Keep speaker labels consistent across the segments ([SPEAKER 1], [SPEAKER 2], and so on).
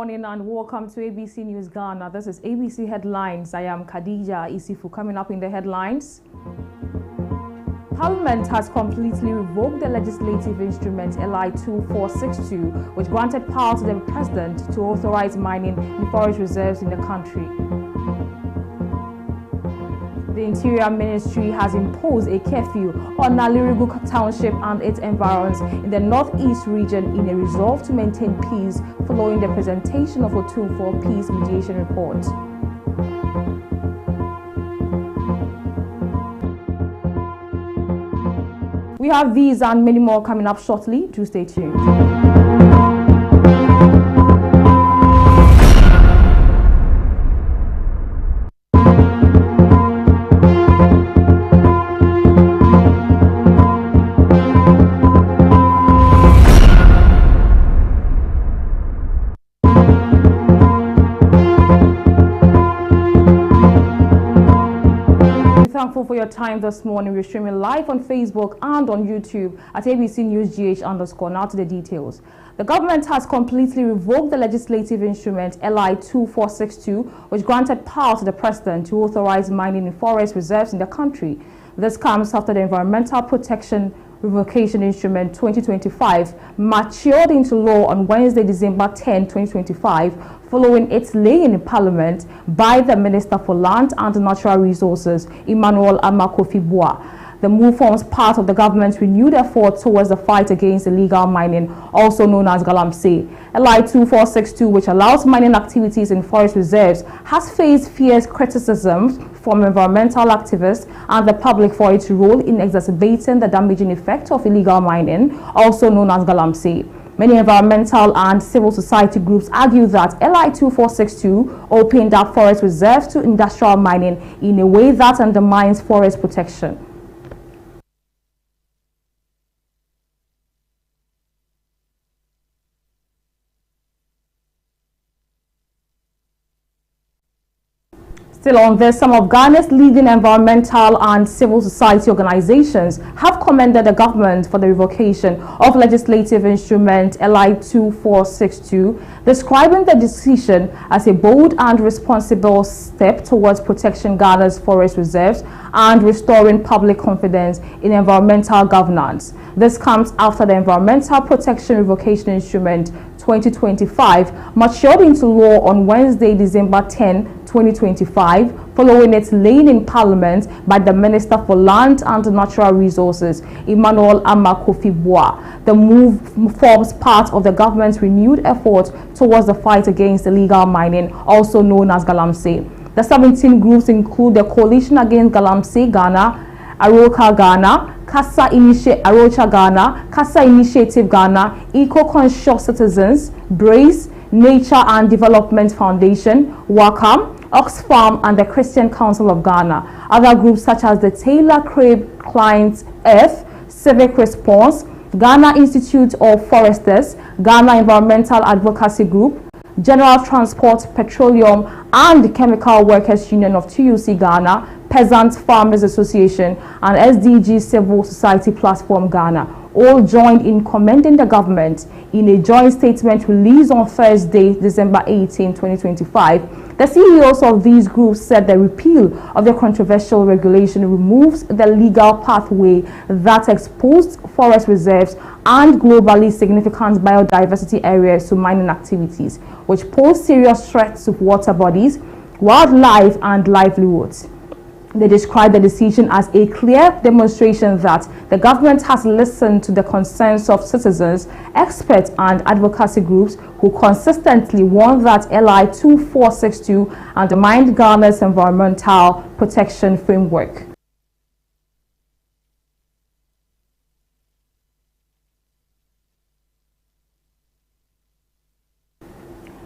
[SPEAKER 1] morning and welcome to ABC News Ghana. This is ABC Headlines. I am KHADIJAH ISSIFU. Coming up in the headlines. Parliament has completely revoked the legislative instrument LI 2462, which granted power to the President to authorize mining in forest reserves in the country. The Interior Ministry has imposed a curfew on Nalirigu Township and its environs in the northeast region in a resolve to maintain peace following the presentation of Otumfuo Peace Mediation Report. We have these and many more coming up shortly. Do stay tuned. Thankful for your time this morning. We're streaming live on Facebook and on YouTube at ABC News GH_. Now to the details. The government has completely revoked the legislative instrument LI 2462, which granted power to the President to authorize mining in forest reserves in the country. This comes after the Environmental Protection Revocation Instrument 2025 matured into law on Wednesday, December 10, 2025, following its laying in Parliament by the Minister for Land and Natural Resources, Emmanuel Amakofi-Boa. The move forms part of the government's renewed effort towards the fight against illegal mining, also known as Galamsey. LI 2462, which allows mining activities in forest reserves, has faced fierce criticism from environmental activists and the public for its role in exacerbating the damaging effect of illegal mining, also known as Galamsey. Many environmental and civil society groups argue that LI 2462 opened up forest reserves to industrial mining in a way that undermines forest protection. Still on this, some of Ghana's leading environmental and civil society organizations have commended the government for the revocation of legislative instrument LI 2462, describing the decision as a bold and responsible step towards protecting Ghana's forest reserves and restoring public confidence in environmental governance. This comes after the Environmental Protection Revocation Instrument 2025 matured into law on Wednesday, December 10, 2025, following its laying in Parliament by the Minister for Land and Natural Resources, Emmanuel Amakofi-Boa. The move forms part of the government's renewed effort towards the fight against illegal mining, also known as Galamsey. The 17 groups include the Coalition Against Galamsey Ghana, Aroka Ghana, Arocha Ghana, Kasa Initiative Ghana, Eco-Conscious Citizens, Brace, Nature and Development Foundation, Wakam, Oxfam, and the Christian Council of Ghana. Other groups such as the Taylor Craig Clients Earth, Civic Response, Ghana Institute of Foresters, Ghana Environmental Advocacy Group, General Transport, Petroleum and Chemical Workers Union of TUC Ghana, Peasant Farmers Association, and SDG Civil Society Platform Ghana all joined in commending the government. In a joint statement released on Thursday, December 18, 2025, the CEOs of these groups said the repeal of the controversial regulation removes the legal pathway that exposed forest reserves and globally significant biodiversity areas to mining activities, which pose serious threats to water bodies, wildlife, and livelihoods. They described the decision as a clear demonstration that the government has listened to the concerns of citizens, experts, and advocacy groups who consistently warn that LI 2462 undermined Ghana's environmental protection framework.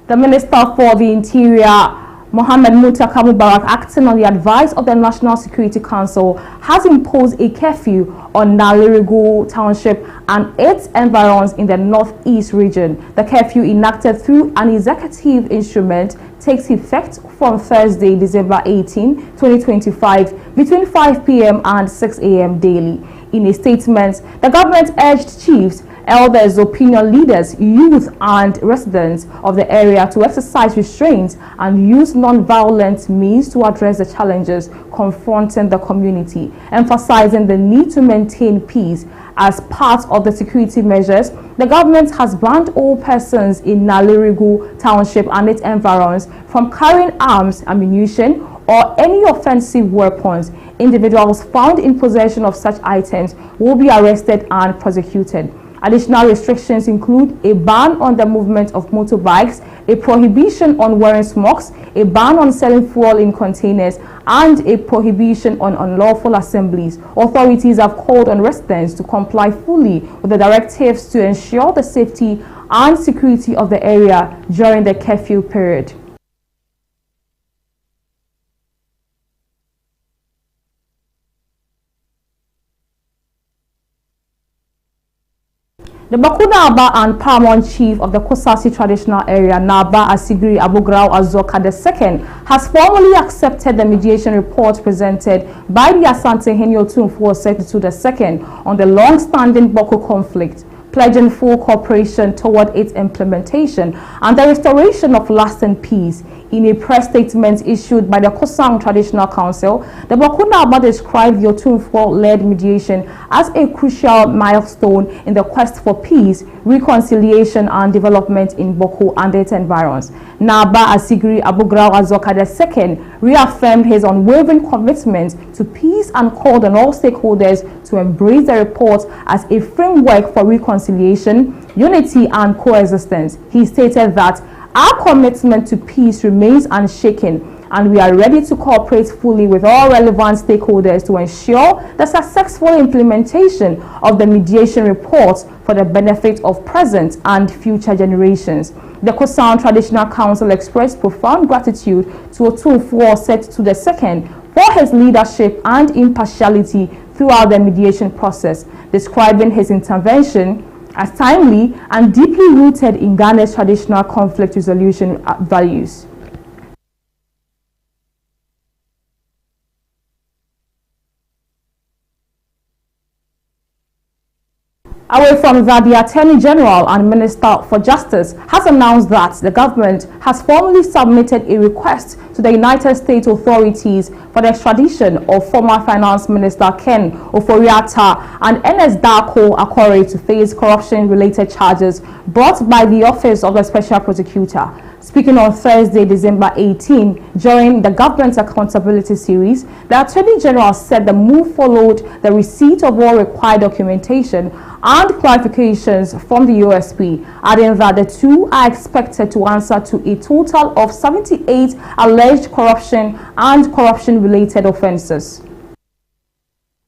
[SPEAKER 1] The Minister for the Interior, Mohammed Muntaka Mubarak, acting on the advice of the National Security Council, has imposed a curfew on Nalirigu Township and its environs in the northeast region. The curfew, enacted through an executive instrument, takes effect from Thursday, December 18, 2025, between 5 p.m. and 6 a.m. daily. In a statement, the government urged chiefs, elders, opinion leaders, youth, and residents of the area to exercise restraint and use non-violent means to address the challenges confronting the community, emphasizing the need to maintain peace. As part of the security measures, the government has banned all persons in Nalerigu Township and its environs from carrying arms, ammunition, or any offensive weapons. Individuals found in possession of such items will be arrested and prosecuted. Additional restrictions include a ban on the movement of motorbikes, a prohibition on wearing smokes, a ban on selling fuel in containers, and a prohibition on unlawful assemblies. Authorities have called on residents to comply fully with the directives to ensure the safety and security of the area during the curfew period. The Baku Naba and Paramount Chief of the Kusasi traditional area, Naba Asigiri Abugrao Azoka II, has formally accepted the mediation report presented by the Asante Henyo Tumfuo II on the long-standing Baku conflict, pledging full cooperation toward its implementation and the restoration of lasting peace. In a press statement issued by the Kosang Traditional Council, the Baku Naba described the Otumfuo-led mediation as a crucial milestone in the quest for peace, reconciliation, and development in Baku and its environs. Naba Asigiri Abugrao Azoka II reaffirmed his unwavering commitment to peace and called on all stakeholders to embrace the report as a framework for reconciliation, unity, and coexistence. He stated that our commitment to peace remains unshaken, and we are ready to cooperate fully with all relevant stakeholders to ensure the successful implementation of the mediation report for the benefit of present and future generations. The Kosang Traditional Council expressed profound gratitude to Otumfuo II for his leadership and impartiality throughout the mediation process, describing his intervention as timely and deeply rooted in Ghana's traditional conflict resolution values. Away from that, the Attorney General and Minister for Justice has announced that the government has formally submitted a request to the United States authorities for the extradition of former Finance Minister Ken Ofori-Atta and Ernest Darko Akore to face corruption-related charges brought by the Office of the Special Prosecutor. Speaking on Thursday, December 18, during the Government Accountability Series, the Attorney General said the move followed the receipt of all required documentation and clarifications from the USP, adding that the two are expected to answer to a total of 78 alleged corruption and corruption-related offenses.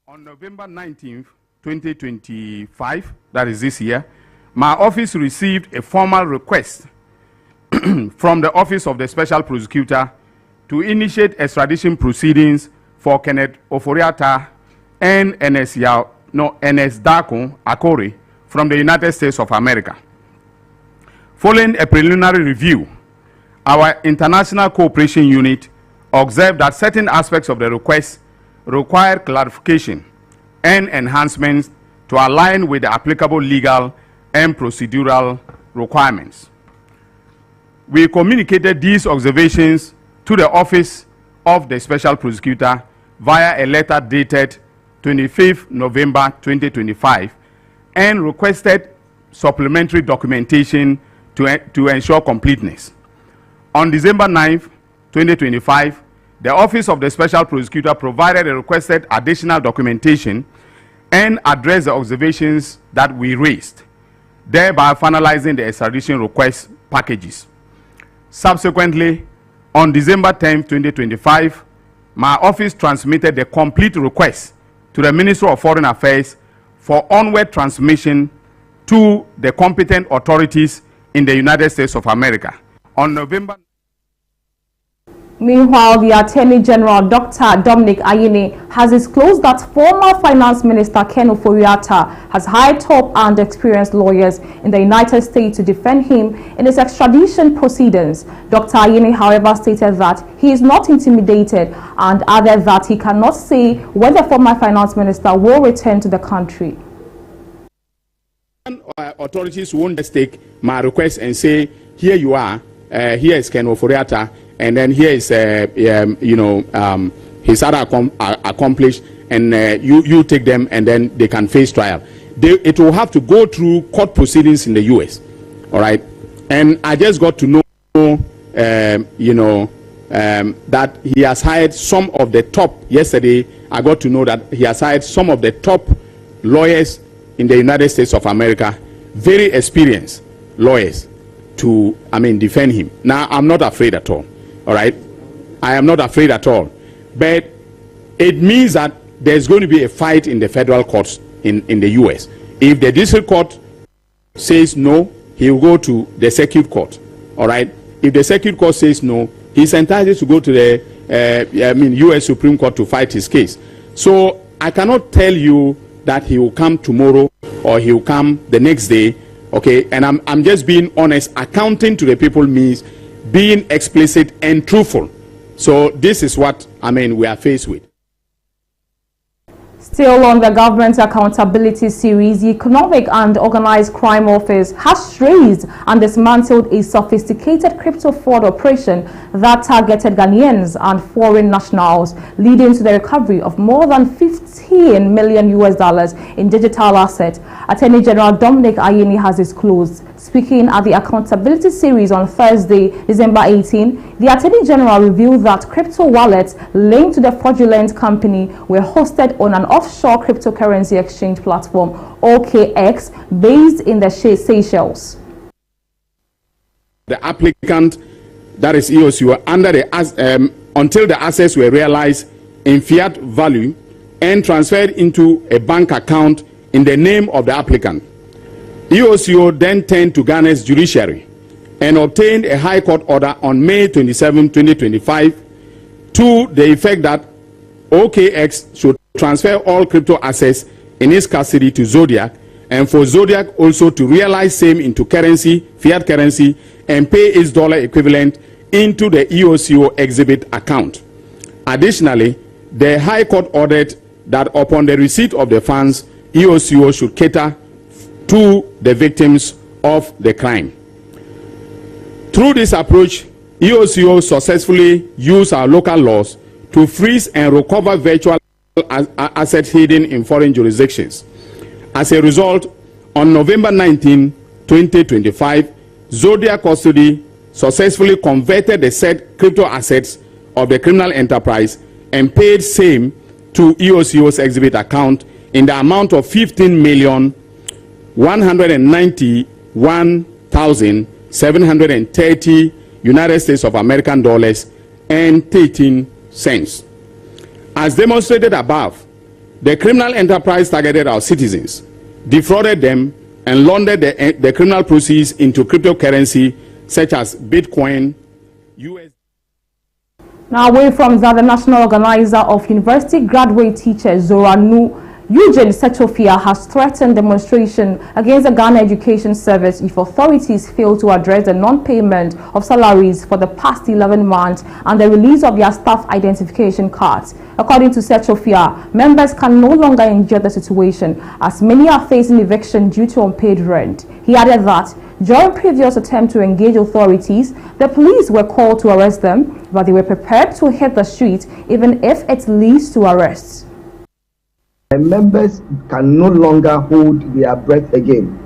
[SPEAKER 2] On November 19, 2025, that is this year, my office received a formal request from the Office of the Special Prosecutor to initiate extradition proceedings for Kenneth Ofori-Atta and Ernest Darko Akore from the United States of America. Following a preliminary review, our International Cooperation Unit observed that certain aspects of the request require clarification and enhancements to align with the applicable legal and procedural requirements. We communicated these observations to the Office of the Special Prosecutor via a letter dated 25th November 2025 and requested supplementary documentation to ensure completeness. On December 9th, 2025, the Office of the Special Prosecutor provided the requested additional documentation and addressed the observations that we raised, thereby finalizing the extradition request packages. Subsequently, on December 10, 2025, my office transmitted the complete request to the Ministry of Foreign Affairs for onward transmission to the competent authorities in the United States of America. On November.
[SPEAKER 1] Meanwhile, the Attorney General, Dr. Dominic Ayine, has disclosed that former Finance Minister Ken Ofori-Atta has hired top and experienced lawyers in the United States to defend him in his extradition proceedings. Dr. Ayine, however, stated that he is not intimidated and added that he cannot say when the former Finance Minister will return to the country.
[SPEAKER 2] Authorities won't just take my request and say, here you are, here is Ken Oforiatta, and then here is, his other accomplished, and you take them, and then they can face trial. It will have to go through court proceedings in the U.S. All right, and I just got to know, that he has hired some of the top. Yesterday, I got to know that he has hired some of the top lawyers in the United States of America, very experienced lawyers, to defend him. Now, I'm not afraid at all. All right, I am not afraid at all. But it means that there's going to be a fight in the federal courts in the U.S. If the district court says no, he will go to the circuit court. All right. If the circuit court says no, he's entitled to go to the U.S. Supreme Court to fight his case. So I cannot tell you that he will come tomorrow or he will come the next day. Okay, and I'm just being honest. Accounting to the people means being explicit and truthful. So this is what we are faced with.
[SPEAKER 1] Still on the government accountability series, the Economic and Organized Crime Office has traced and dismantled a sophisticated crypto fraud operation that targeted Ghanaians and foreign nationals, leading to the recovery of more than $15 million in digital assets. Attorney General Dominic Ayeni has disclosed. Speaking at the accountability series on Thursday, December 18, the Attorney General revealed that crypto wallets linked to the fraudulent company were hosted on an offshore cryptocurrency exchange platform, OKX, based in the Seychelles.
[SPEAKER 2] The applicant, that is EOCO, until the assets were realized in fiat value and transferred into a bank account in the name of the applicant. EOCO then turned to Ghana's judiciary and obtained a High Court order on May 27, 2025 to the effect that OKX should transfer all crypto assets in its custody to Zodiac, and for Zodiac also to realize same into currency, fiat currency, and pay its dollar equivalent into the EOCO exhibit account. Additionally, the High Court ordered that upon the receipt of the funds, EOCO should cater to the victims of the crime. Through this approach, EOCO successfully used our local laws to freeze and recover virtual assets hidden in foreign jurisdictions. As a result, on November 19, 2025, Zodiac Custody successfully converted the said crypto assets of the criminal enterprise and paid same to EOCO's exhibit account in the amount of $15,191,730 United States of American dollars and 13 cents. As demonstrated above, the criminal enterprise targeted our citizens, defrauded them, and laundered the criminal proceeds into cryptocurrency such as Bitcoin, US.
[SPEAKER 1] Now, away from that, the national organizer of University Graduate Teachers, Zoranu, Eugene Setofia, has threatened demonstration against the Ghana Education Service if authorities fail to address the non-payment of salaries for the past 11 months and the release of their staff identification cards. According to Setofia, members can no longer endure the situation as many are facing eviction due to unpaid rent. He added that during previous attempts to engage authorities, the police were called to arrest them, but they were prepared to hit the street even if it leads to arrests.
[SPEAKER 3] Members can no longer hold their breath again,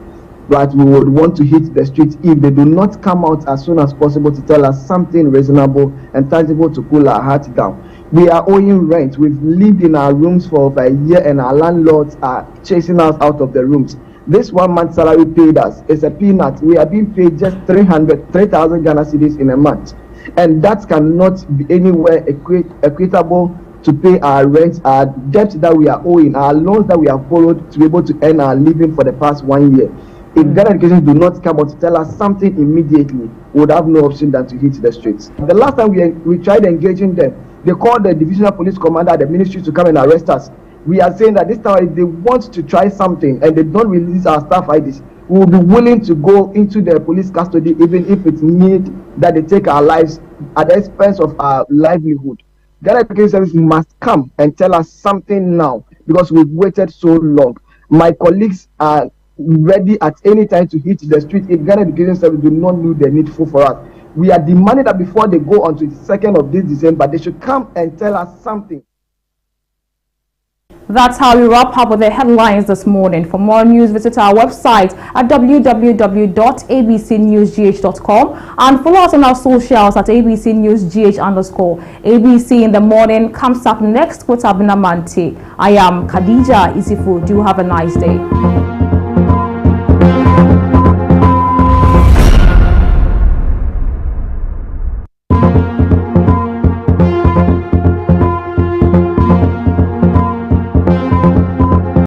[SPEAKER 3] but we would want to hit the streets if they do not come out as soon as possible to tell us something reasonable and tangible to cool our hearts down. We are owing rent. We've lived in our rooms for over a year and our landlords are chasing us out of the rooms. This 1 month salary paid us is a peanut. We are being paid just 3,000 Ghana cedis in a month, and that cannot be anywhere equitable to pay our rent, our debt that we are owing, our loans that we have borrowed to be able to earn our living for the past 1 year. If Ghana Education do not come out to tell us something immediately, we would have no option than to hit the streets. The last time we tried engaging them, they called the divisional police commander at the ministry to come and arrest us. We are saying that this time if they want to try something and they don't release our staff IDs, we will be willing to go into the police custody even if it means that they take our lives at the expense of our livelihood. Ghana Education Service must come and tell us something now because we've waited so long. My colleagues are ready at any time to hit the street if Ghana Education Service do not do the needful for us. We are demanding that before they go on to the 2nd of this December, they should come and tell us something.
[SPEAKER 1] That's how we wrap up with the headlines this morning. For more news, visit our website at www.abcnewsgh.com and follow us on our socials at abcnewsgh_. ABC in the morning comes up next with Abina Manti. I am KHADIJAH ISSIFU. Do have a nice day.